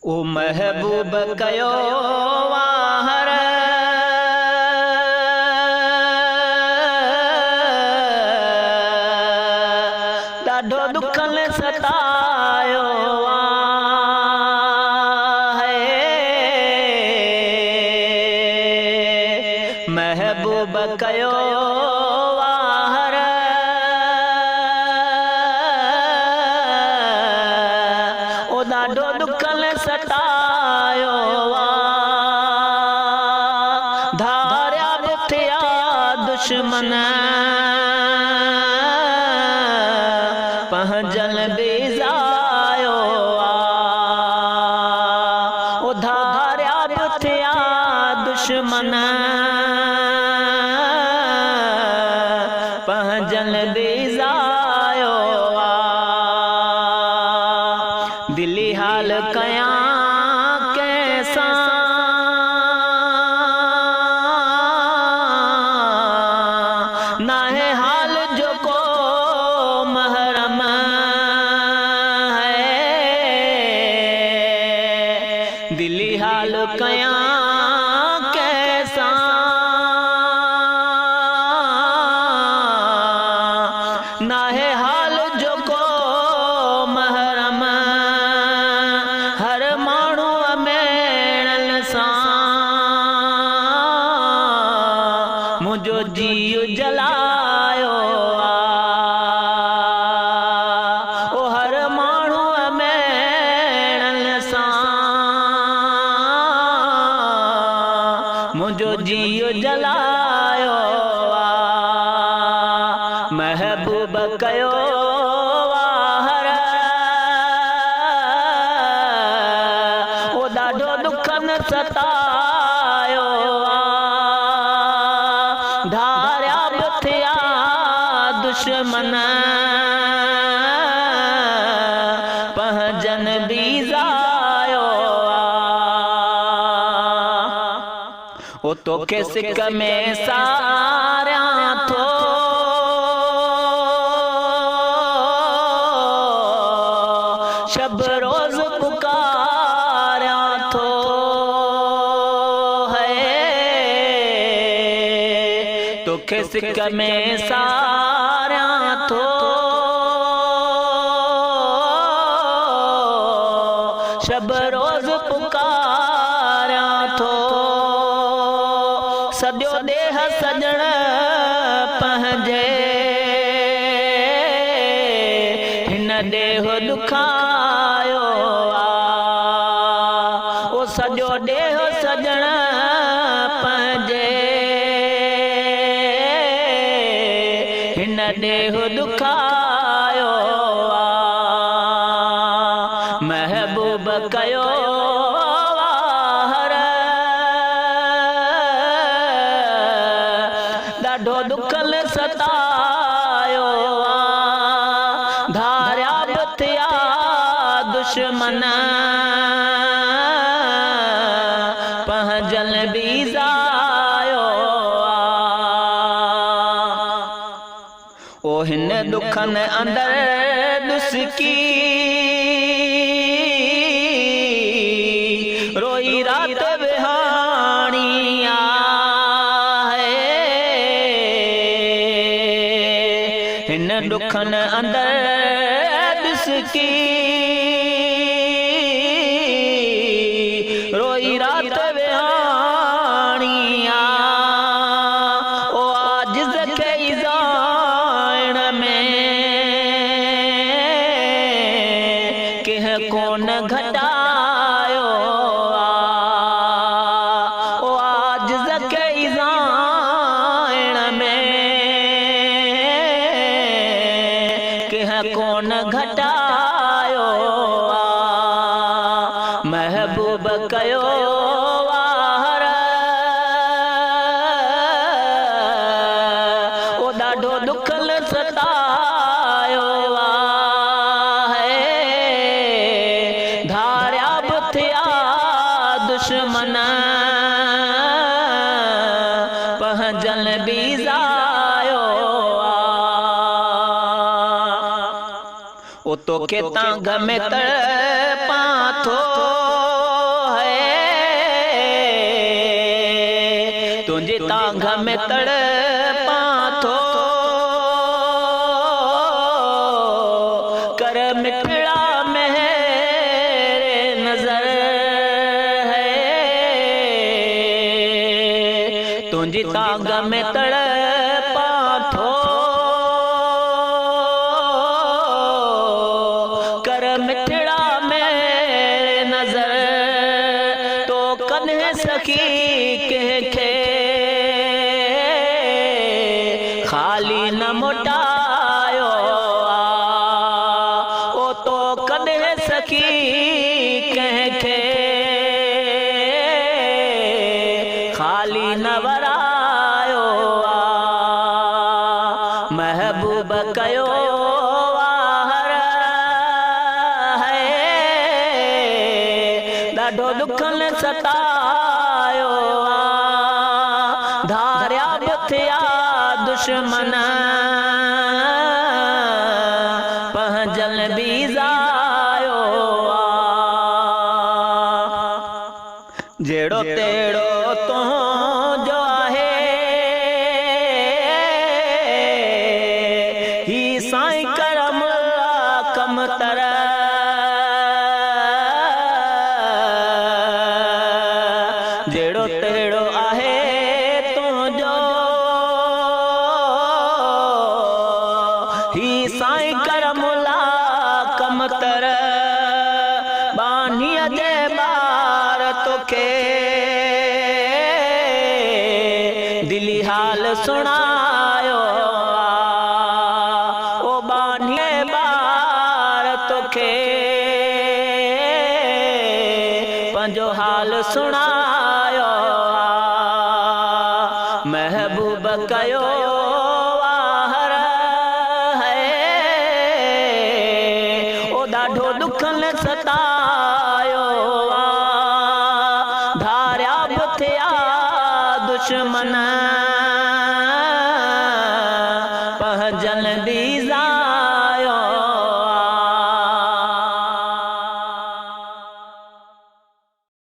ओ महबूब कयो वाहर ॾाढो दुखन सतायो है। महबूब कयो वाहर ओ ॾाढो दुखन सतायो धारिया बि थिया दुश्मन पंहिंजल बीज़ायो ओ धारिया बि थिया दुश्मन पंहिंजल बीज़ायो दिली हाल कयां कैसा ना है हाल जो को महरम है। दिली हाल कयां कैसा ना है हाल जो को महरम हर माण्हू मेणन सां मुझो जीव जलायो ओ हर माण्हू मेणन सां मुझो जीव जलायो महबूब कयो वाहर ओ ॾाढो दुखन सतायो धारिया बि थिया दुश्मन पंहिंजन बीज़ायो ओ तोखे सिक में सारियां थो शब रोज पुकारियां थो है। तोखे सिक में सारियां थो शब रोज पुकारियां थो सॼो देह सजण पंहिंजे हिन देह दुखायो ओ सॼो देह सजण पंहिंजे हिन देह दुखायो महबूब कयो वाहर ॾाढो दुखन सतायो धारिया बि थिया दुश्मन पंहिंजल बीज़ायो ओ हिन दुखन अंदर दुसकी रोई रात विहाणी है। हिन दुखन अंदर दुसकी रोई रात विहाणी ओ आजिज़ खे इज़ाइण में कंहिं कोन घटायो ओ आजिज़ खे इज़ाइण में कंहिं कोन घटायो महबूब कयो वाहर ओ ॾाढो दुखन सतायो है। धारिया बि थिया दुश्मन पंहिंजल बीज़ायो ओ तोखे तांग में तड़पां थो कर मिठड़ा मेरे नजर है तुझी तांग में तड़पा थो कर मिठड़ा मेरे नजर तो कन्हे सखी के खाली न मोटायो ओ तो कन्हे सखी के खाली न वरायो महबूब कयो वाहर है ॾाढो दुखन सतायो धारिया बि थिया दुश्मन पंहिंजल बीज़ायो जेड़ो तेड़ो तुंहिंजो आहे ही साईं करम कम तर जेड़ो तेड़ो आहे तुंहिंजो ही साईं करम कम तर बानीअ जे ॿार तोखे दिली हाल सुणायो ओ बानीअ ॿार तोखे पंहिंजो हाल सुणायो महबूब कयो वाहर है ओ ॾाढो दुखन सतायो